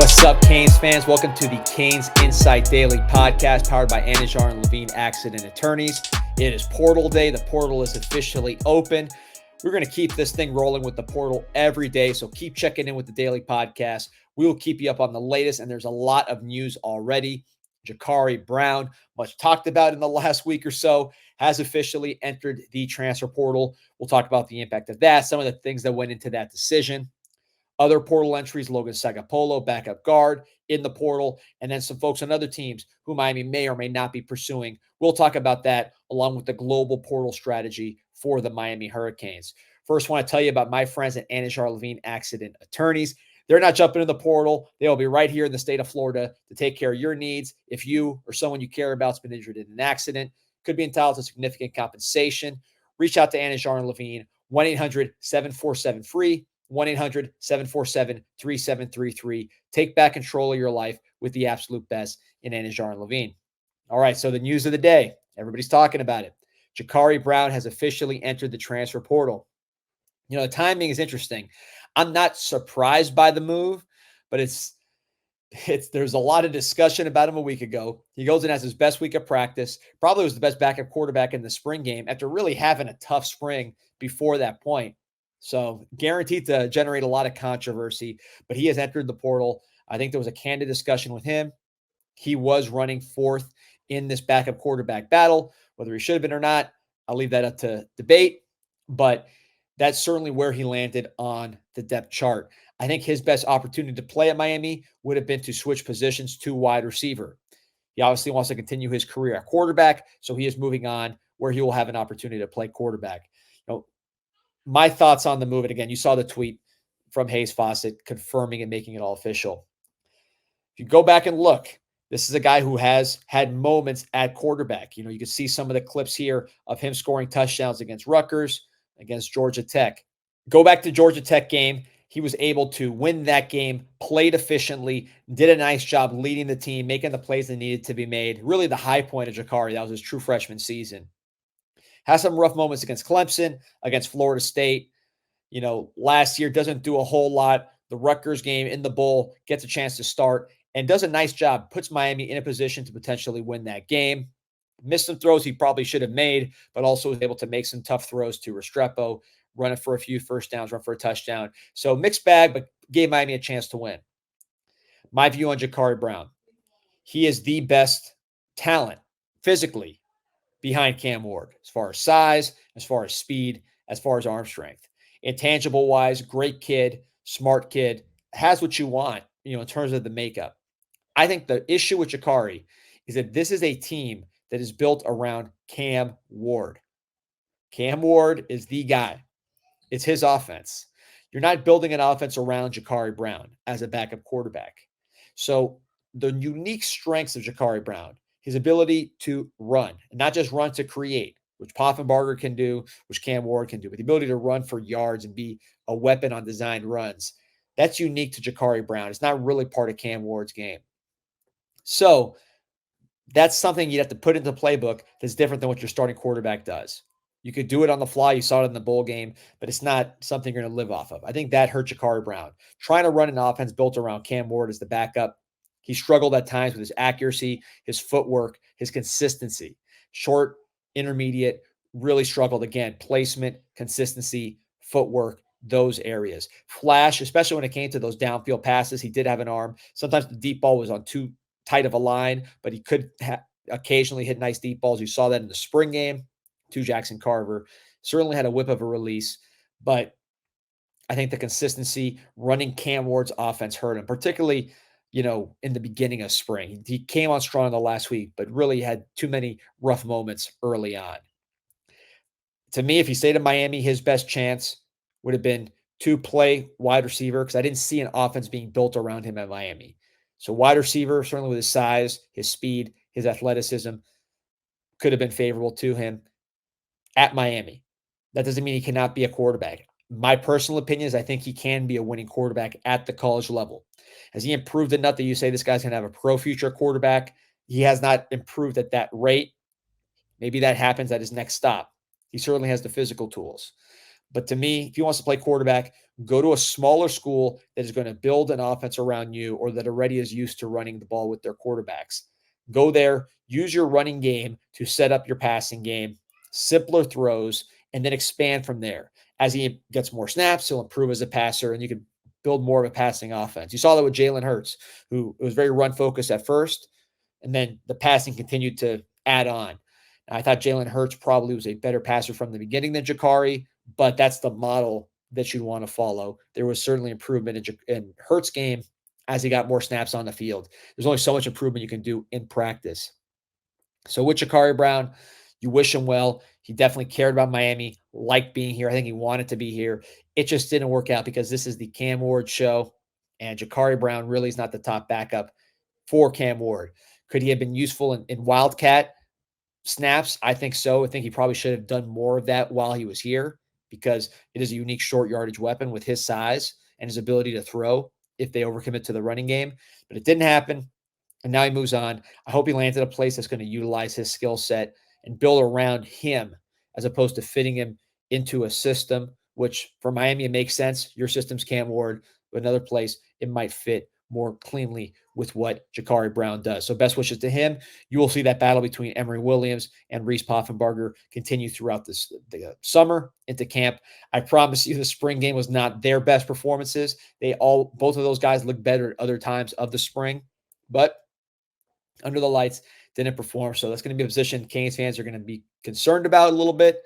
What's up, Canes fans? Welcome to the CanesInSight Daily Podcast, powered by Anijar and Levine Accident Attorneys. It is Portal Day. The portal is officially open. We're going to keep this thing rolling with the portal every day, so keep checking in with the daily podcast. We will keep you up on the latest, and there's a lot of news already. Jakari Brown, much talked about in the last week or so, has officially entered the transfer portal. We'll talk about the impact of that, some of the things that went into that decision. Other portal entries, Logan Sagapolo, backup guard in the portal, and then some folks on other teams who Miami may or may not be pursuing. We'll talk about that along with the global portal strategy for the Miami Hurricanes. First, I want to tell you about my friends at Anijar Levine Accident Attorneys. They're not jumping in the portal. They'll be right here in the state of Florida to take care of your needs. If you or someone you care about has been injured in an accident, could be entitled to significant compensation, reach out to Anijar and Levine, 1-800-747-FREE. 1-800-747-3733. Take back control of your life with the absolute best in Anijar and Levine. All right, so the news of the day. Everybody's talking about it. Jakari Brown has officially entered the transfer portal. You know, the timing is interesting. I'm not surprised by the move, but there's a lot of discussion about him a week ago. He goes and has his best week of practice. Probably was the best backup quarterback in the spring game after really having a tough spring before that point. So guaranteed to generate a lot of controversy, but he has entered the portal. I think there was a candid discussion with him. He was running fourth in this backup quarterback battle. Whether he should have been or not, I'll leave that up to debate, but that's certainly where he landed on the depth chart. I think his best opportunity to play at Miami would have been to switch positions to wide receiver. He obviously wants to continue his career at quarterback, so he is moving on where he will have an opportunity to play quarterback. You know, my thoughts on the move, and again, you saw the tweet from Hayes Fawcett confirming and making it all official. If you go back and look, this is a guy who has had moments at quarterback. You know, you can see some of the clips here of him scoring touchdowns against Rutgers, against Georgia Tech. Go back to Georgia Tech game. He was able to win that game, played efficiently, did a nice job leading the team, making the plays that needed to be made. Really the high point of Jakari. That was his true freshman season. Has some rough moments against Clemson, against Florida State. You know, last year doesn't do a whole lot. The Rutgers game in the bowl gets a chance to start and does a nice job, puts Miami in a position to potentially win that game. Missed some throws he probably should have made, but also was able to make some tough throws to Restrepo, run it for a few first downs, run for a touchdown. So mixed bag, but gave Miami a chance to win. My view on Jakari Brown. He is the best talent physically behind Cam Ward, as far as size, as far as speed, as far as arm strength. Intangible wise, great kid, smart kid, has what you want, you know, in terms of the makeup. I think the issue with Jakari is that this is a team that is built around Cam Ward. Cam Ward is the guy. It's his offense. You're not building an offense around Jakari Brown as a backup quarterback. So the unique strengths of Jakari Brown, his ability to run, and not just run to create, which Poffenbarger can do, which Cam Ward can do, but the ability to run for yards and be a weapon on designed runs, that's unique to Jakari Brown. It's not really part of Cam Ward's game. So that's something you'd have to put into the playbook that's different than what your starting quarterback does. You could do it on the fly. You saw it in the bowl game, but it's not something you're going to live off of. I think that hurt Jakari Brown. Trying to run an offense built around Cam Ward as the backup, he struggled at times with his accuracy, his footwork, his consistency. Short, intermediate, really struggled again. Placement, consistency, footwork, those areas. Flash, especially when it came to those downfield passes, he did have an arm. Sometimes the deep ball was on too tight of a line, but he could occasionally hit nice deep balls. You saw that in the spring game to Jackson Carver. Certainly had a whip of a release, but I think the consistency running Cam Ward's offense hurt him, particularly, you know, in the beginning of spring. He came on strong the last week, but really had too many rough moments early on. To me, if he stayed in Miami, his best chance would have been to play wide receiver because I didn't see an offense being built around him at Miami. So wide receiver, certainly with his size, his speed, his athleticism, could have been favorable to him at Miami. That doesn't mean he cannot be a quarterback. My personal opinion is I think he can be a winning quarterback at the college level. Has he improved enough that you say this guy's going to have a pro future quarterback? He has not improved at that rate. Maybe that happens at his next stop. He certainly has the physical tools. But to me, if he wants to play quarterback, go to a smaller school that is going to build an offense around you or that already is used to running the ball with their quarterbacks. Go there, use your running game to set up your passing game, simpler throws, and then expand from there. As he gets more snaps, he'll improve as a passer, and you can build more of a passing offense. You saw that with Jalen Hurts, who was very run focused at first, and then the passing continued to add on. I thought Jalen Hurts probably was a better passer from the beginning than Jakari, but that's the model that you want to follow. There was certainly improvement in Hurts' game as he got more snaps on the field. There's only so much improvement you can do in practice. So with Jakari Brown, you wish him well. He definitely cared about Miami, liked being here. I think he wanted to be here. It just didn't work out because this is the Cam Ward show, and Jakari Brown really is not the top backup for Cam Ward. Could he have been useful in Wildcat snaps? I think so. I think he probably should have done more of that while he was here because it is a unique short yardage weapon with his size and his ability to throw if they overcommit to the running game. But it didn't happen, and now he moves on. I hope he lands at a place that's going to utilize his skill set and build around him as opposed to fitting him into a system, which for Miami, it makes sense. Your system's Cam Ward, but another place, it might fit more cleanly with what Jakari Brown does. So best wishes to him. You will see that battle between Emory Williams and Reese Poffenbarger continue throughout the summer into camp. I promise you the spring game was not their best performances. Both of those guys look better at other times of the spring, but under the lights, didn't perform. So that's going to be a position Canes fans are going to be concerned about a little bit.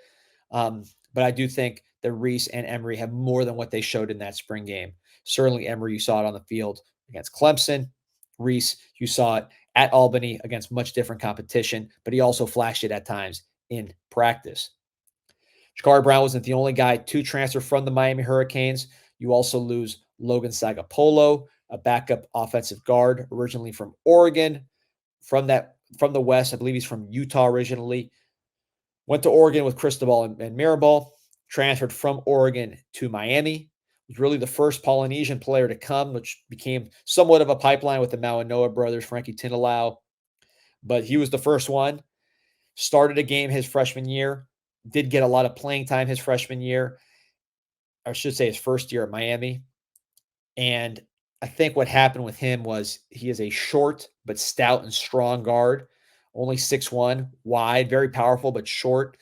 But I do think that Reese and Emory have more than what they showed in that spring game. Certainly, Emory, you saw it on the field against Clemson. Reese, you saw it at Albany against much different competition, but he also flashed it at times in practice. Jakari Brown wasn't the only guy to transfer from the Miami Hurricanes. You also lose Logan Sagapolo, a backup offensive guard originally from Oregon. From the West, I believe he's from Utah originally. Went to Oregon with Cristobal and Mirabal. Transferred from Oregon to Miami. Was really the first Polynesian player to come, which became somewhat of a pipeline with the Mauanoa brothers, Frankie Tinalau. But he was the first one. Started a game his freshman year. Did get a lot of playing time his freshman year. I should say his first year at Miami. And I think what happened with him was he is a short but stout and strong guard, only 6'1", wide, very powerful but short.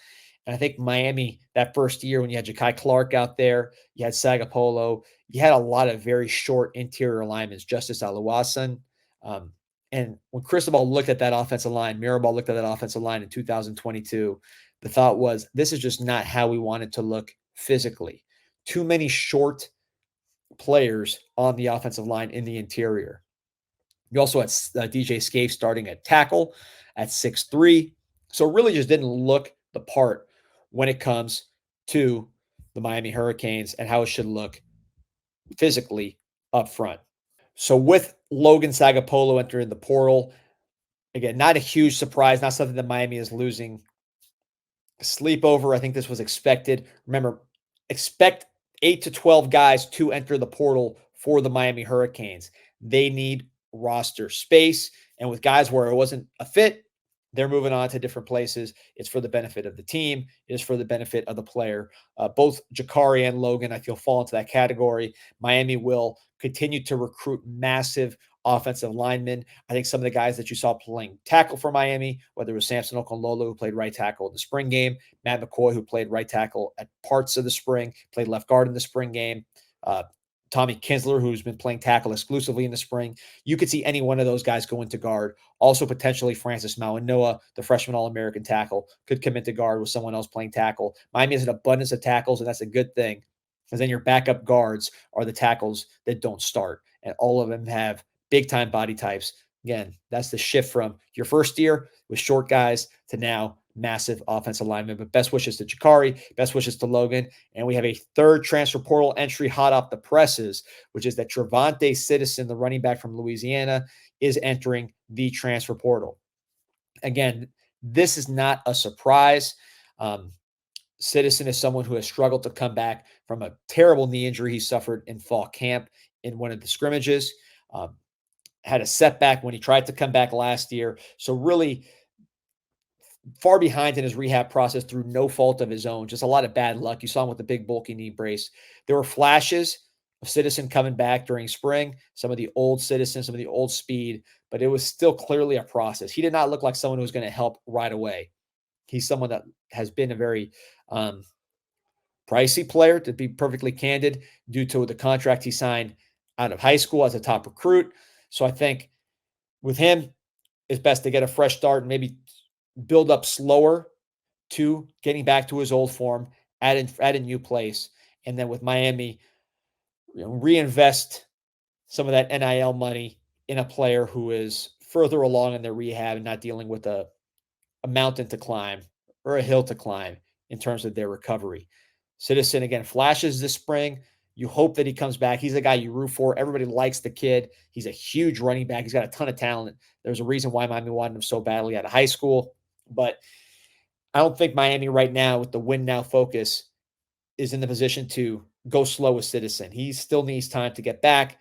And I think Miami, that first year when you had Ja'Kai Clark out there, you had Sagapolo, you had a lot of very short interior linemen, Justice Aluasan. And when Cristobal looked at that offensive line, Mirabal looked at that offensive line in 2022, the thought was, this is just not how we want it to look physically. Too many short players on the offensive line in the interior. You also had DJ Scaife starting at tackle at 6'3". So it really just didn't look the part when it comes to the Miami Hurricanes and how it should look physically up front. So with Logan Sagapolo entering the portal, again, not a huge surprise, not something that Miami is losing sleep over. I think this was expected. Remember, expect 8 to 12 guys to enter the portal for the Miami Hurricanes. They need roster space. And with guys where it wasn't a fit, they're moving on to different places. It's for the benefit of the team. It is for the benefit of the player. Both Jakari and Logan, I feel, fall into that category. Miami will continue to recruit massive offensive linemen. I think some of the guys that you saw playing tackle for Miami, whether it was Samson Okunlola, who played right tackle in the spring game, Matt McCoy, who played right tackle at parts of the spring, played left guard in the spring game, Tommy Kinsler, who's been playing tackle exclusively in the spring. You could see any one of those guys go into guard. Also, potentially Francis Mauanoa, the freshman All-American tackle, could come into guard with someone else playing tackle. Miami has an abundance of tackles, and that's a good thing, because then your backup guards are the tackles that don't start, and all of them have big-time body types. Again, that's the shift from your first year with short guys to now massive offensive linemen. But best wishes to Jakari, best wishes to Logan. And we have a third transfer portal entry hot off the presses, which is that Travon Citizen, the running back from Louisiana, is entering the transfer portal. Again, this is not a surprise. Citizen is someone who has struggled to come back from a terrible knee injury he suffered in fall camp in one of the scrimmages. Had a setback when he tried to come back last year. So really, far behind in his rehab process through no fault of his own. Just a lot of bad luck. You saw him with the big bulky knee brace. There were flashes of Citizen coming back during spring, some of the old Citizen, some of the old speed, but it was still clearly a process. He did not look like someone who was going to help right away. He's someone that has been a very pricey player, to be perfectly candid, due to the contract he signed out of high school as a top recruit. So I think with him, it's best to get a fresh start and maybe build up slower to getting back to his old form at a new place. And then with Miami, reinvest some of that NIL money in a player who is further along in their rehab and not dealing with a mountain to climb or a hill to climb in terms of their recovery. Citizen, again, flashes this spring. You hope that he comes back. He's a guy you root for. Everybody likes the kid. He's a huge running back. He's got a ton of talent. There's a reason why Miami wanted him so badly out of high school. But I don't think Miami right now, with the win now focus, is in the position to go slow with Citizen. He still needs time to get back.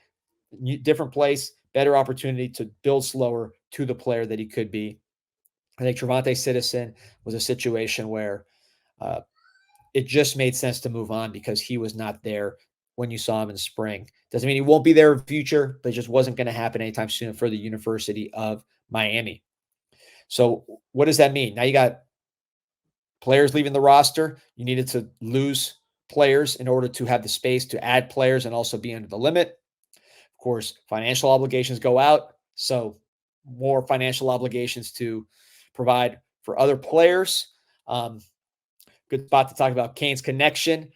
Different place, better opportunity to build slower to the player that he could be. I think Travon Citizen was a situation where it just made sense to move on because he was not there when you saw him in spring. Doesn't mean he won't be there in the future, but it just wasn't going to happen anytime soon for the University of Miami. So what does that mean? Now you got players leaving the roster. You needed to lose players in order to have the space to add players and also be under the limit. Of course, financial obligations go out. So more financial obligations to provide for other players. Good spot to talk about Canes Connection,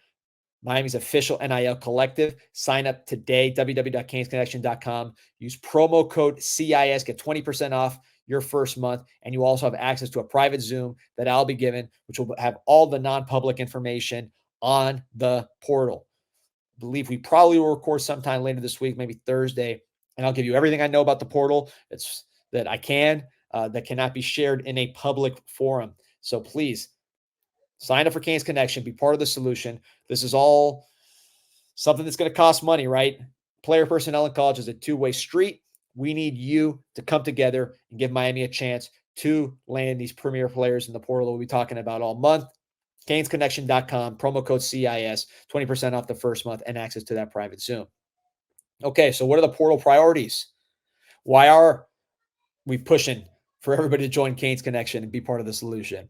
Miami's official NIL collective. Sign up today, www.canesconnection.com. Use promo code CIS, get 20% off your first month, and you also have access to a private Zoom that I'll be giving, which will have all the non-public information on the portal. I believe we probably will record sometime later this week, maybe Thursday, and I'll give you everything I know about the portal that I can, that cannot be shared in a public forum. So please sign up for Canes Connection, be part of the solution. This is all something that's going to cost money, right? Player personnel in college is a two-way street. We need you to come together and give Miami a chance to land these premier players in the portal that we'll be talking about all month. CanesConnection.com, promo code CIS, 20% off the first month and access to that private Zoom. Okay, so what are the portal priorities? Why are we pushing for everybody to join Canes Connection and be part of the solution?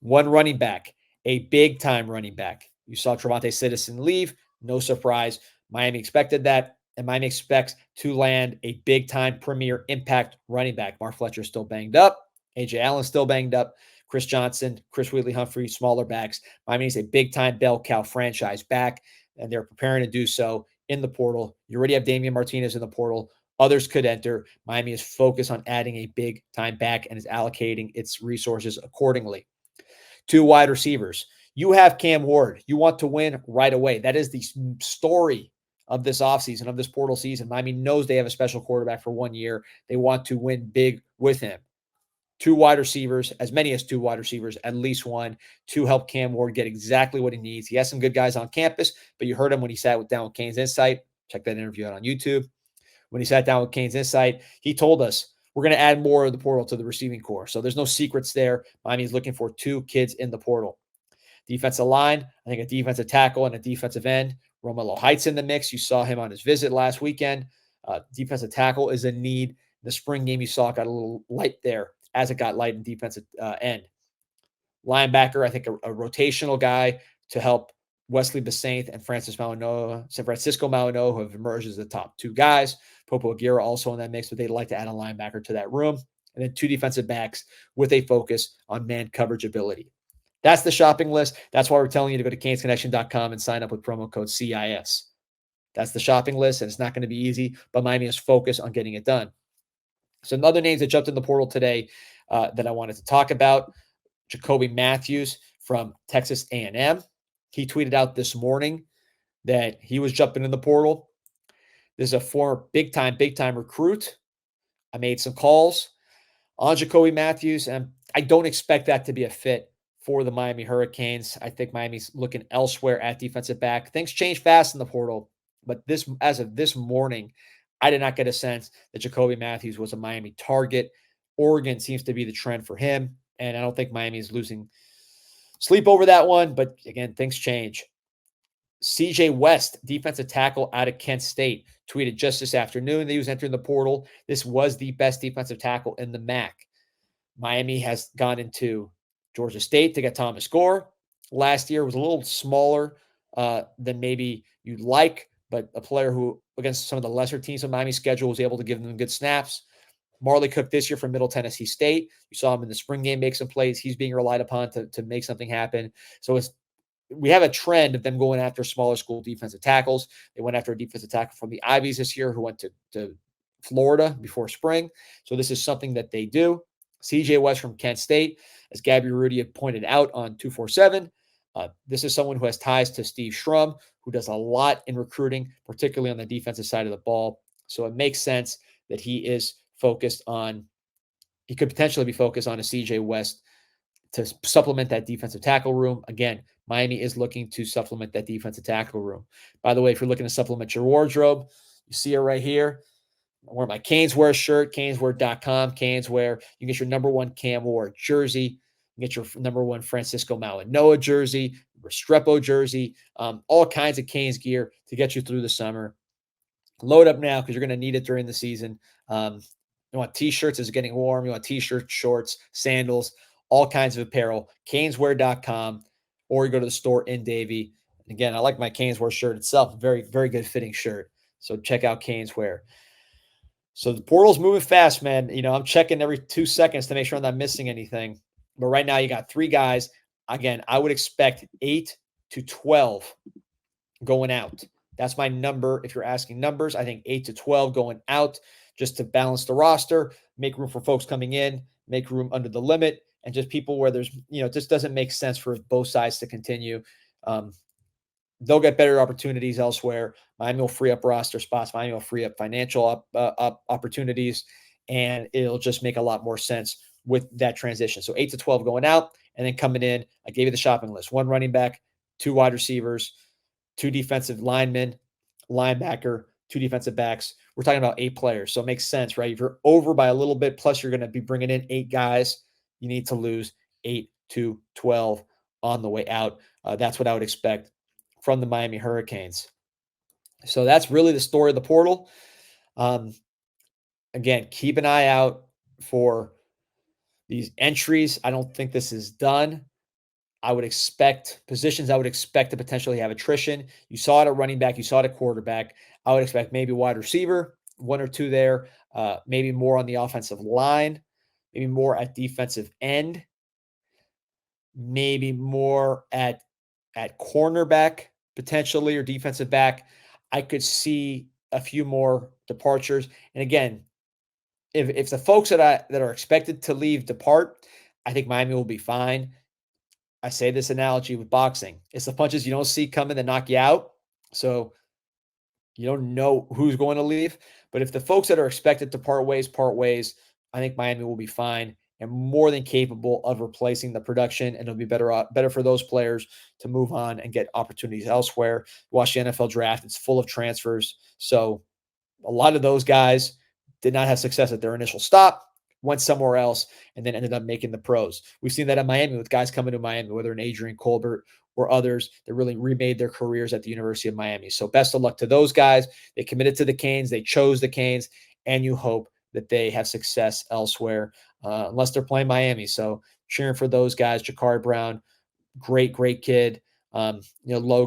One running back, a big-time running back. You saw Travon Citizen leave. No surprise. Miami expected that, and Miami expects to land a big-time premier impact running back. Mark Fletcher still banged up. A.J. Allen still banged up. Chris Johnson, Chris Wheatley-Humphrey, smaller backs. Miami needs a big-time bell cow franchise back, and they're preparing to do so in the portal. You already have Damian Martinez in the portal. Others could enter. Miami is focused on adding a big-time back and is allocating its resources accordingly. 2 wide receivers. You have Cam Ward. You want to win right away. That is the story of this offseason, of this portal season. Miami knows they have a special quarterback for 1 year. They want to win big with him. 2 wide receivers, as many as 2 wide receivers, at least one, to help Cam Ward get exactly what he needs. He has some good guys on campus, but you heard him when he sat down with CanesInSight. Check that interview out on YouTube. When he sat down with CanesInSight, he told us, we're going to add more of the portal to the receiving core. So there's no secrets there. Miami is looking for 2 kids in the portal. Defensive line, I think a defensive tackle and a defensive end. Romello Heights in the mix. You saw him on his visit last weekend. Defensive tackle is a need. The spring game you saw it got a little light there as it got light in defensive end. Linebacker, I think a rotational guy to help Wesley Basaint and San Francisco Mauigoa, who have emerged as the top 2 guys. Popo Aguirre also in that mix, but they'd like to add a linebacker to that room. And then 2 defensive backs with a focus on man coverage ability. That's the shopping list. That's why we're telling you to go to CanesConnection.com and sign up with promo code CIS. That's the shopping list, and it's not going to be easy, but Miami is focused on getting it done. Some other names that jumped in the portal today that I wanted to talk about. Jacoby Matthews from Texas A&M. He tweeted out this morning that he was jumping in the portal. This is a former big-time recruit. I made some calls on Jacoby Matthews, and I don't expect that to be a fit for the Miami Hurricanes. I think Miami's looking elsewhere at defensive back. Things change fast in the portal, but as of this morning, I did not get a sense that Jacoby Matthews was a Miami target. Oregon seems to be the trend for him. And I don't think Miami is losing sleep over that one. But again, things change. CJ West, defensive tackle out of Kent State, tweeted just this afternoon that he was entering the portal. This was the best defensive tackle in the MAC. Miami has gone into Georgia State to get Thomas Gore. Last year was a little smaller than maybe you'd like, but a player who, against some of the lesser teams on Miami's schedule, was able to give them good snaps. Marley Cook this year from Middle Tennessee State. You saw him in the spring game make some plays. He's being relied upon to make something happen. So we have a trend of them going after smaller school defensive tackles. They went after a defensive tackle from the Ivies this year who went to Florida before spring. So this is something that they do. CJ West from Kent State, as Gabby Rudy had pointed out on 247. This is someone who has ties to Steve Schrum, who does a lot in recruiting, particularly on the defensive side of the ball. So it makes sense that he could potentially be focused on a CJ West to supplement that defensive tackle room. Again, Miami is looking to supplement that defensive tackle room. By the way, if you're looking to supplement your wardrobe, you see it right here. I wear my CanesWear shirt, caneswear.com, Caneswear. You get your number one Cam Ward jersey. You get your number one Francisco Malinoa jersey, Restrepo jersey, all kinds of Canes gear to get you through the summer. Load up now because you're going to need it during the season. You want T-shirts as it's getting warm. You want T-shirts, shorts, sandals, all kinds of apparel. Caneswear.com, or you go to the store in Davie. Again, I like my Caneswear shirt itself. Very, very good fitting shirt. So check out Caneswear. So the portal's moving fast, man. I'm checking every 2 seconds to make sure I'm not missing anything. But right now you got 3 guys. Again, I would expect 8 to 12 going out. That's my number. If you're asking numbers, I think 8 to 12 going out just to balance the roster, make room for folks coming in, make room under the limit, and just people where there's, it just doesn't make sense for both sides to continue. They'll get better opportunities elsewhere. Miami will free up roster spots. Miami will free up financial opportunities, and it'll just make a lot more sense with that transition. So 8 to 12 going out, and then coming in, I gave you the shopping list. 1 running back, 2 wide receivers, 2 defensive linemen, linebacker, 2 defensive backs. We're talking about 8 players. So it makes sense, right? If you're over by a little bit, plus you're going to be bringing in 8 guys, you need to lose 8 to 12 on the way out. That's what I would expect from the Miami Hurricanes. So that's really the story of the portal. Again, keep an eye out for these entries. I don't think this is done. I would expect to potentially have attrition. You saw it at running back. You saw it at quarterback. I would expect maybe wide receiver, 1 or 2 there, maybe more on the offensive line, maybe more at defensive end, maybe more at cornerback potentially, or defensive back. I could see a few more departures. And again, if the folks that are expected to leave depart, I think Miami will be fine. I say this analogy with boxing. It's the punches you don't see coming that knock you out. So you don't know who's going to leave. But if the folks that are expected to part ways, I think Miami will be fine and more than capable of replacing the production. And it'll be better for those players to move on and get opportunities elsewhere. Watch the NFL draft. It's full of transfers. So a lot of those guys did not have success at their initial stop, went somewhere else, and then ended up making the pros. We've seen that in Miami with guys coming to Miami, whether in Adrian Colbert or others that really remade their careers at the University of Miami. So best of luck to those guys. They committed to the Canes. They chose the Canes, and you hope that they have success elsewhere, unless they're playing Miami. So cheering for those guys. Jakari Brown, great kid. Logan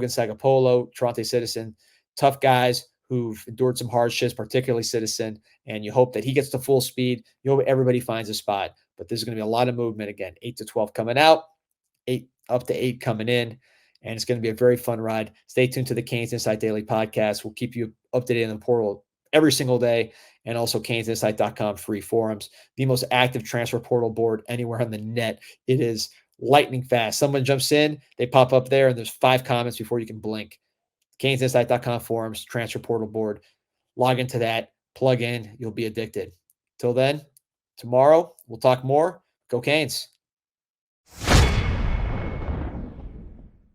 Sagapolo, Travon Citizen, tough guys who've endured some hardships, particularly Citizen, and you hope that he gets to full speed. You hope everybody finds a spot. But there's going to be a lot of movement again. 8 to 12 coming out, 8 up to 8 coming in, and it's going to be a very fun ride. Stay tuned to the Canes Insight Daily Podcast. We'll keep you updated in the portal every single day, and also CanesInsight.com free forums, the most active transfer portal board anywhere on the net. It is lightning fast. Someone jumps in, they pop up there, and there's 5 comments before you can blink. CanesInsight.com forums, transfer portal board. Log into that, plug in, you'll be addicted. Till then, tomorrow we'll talk more. Go Canes.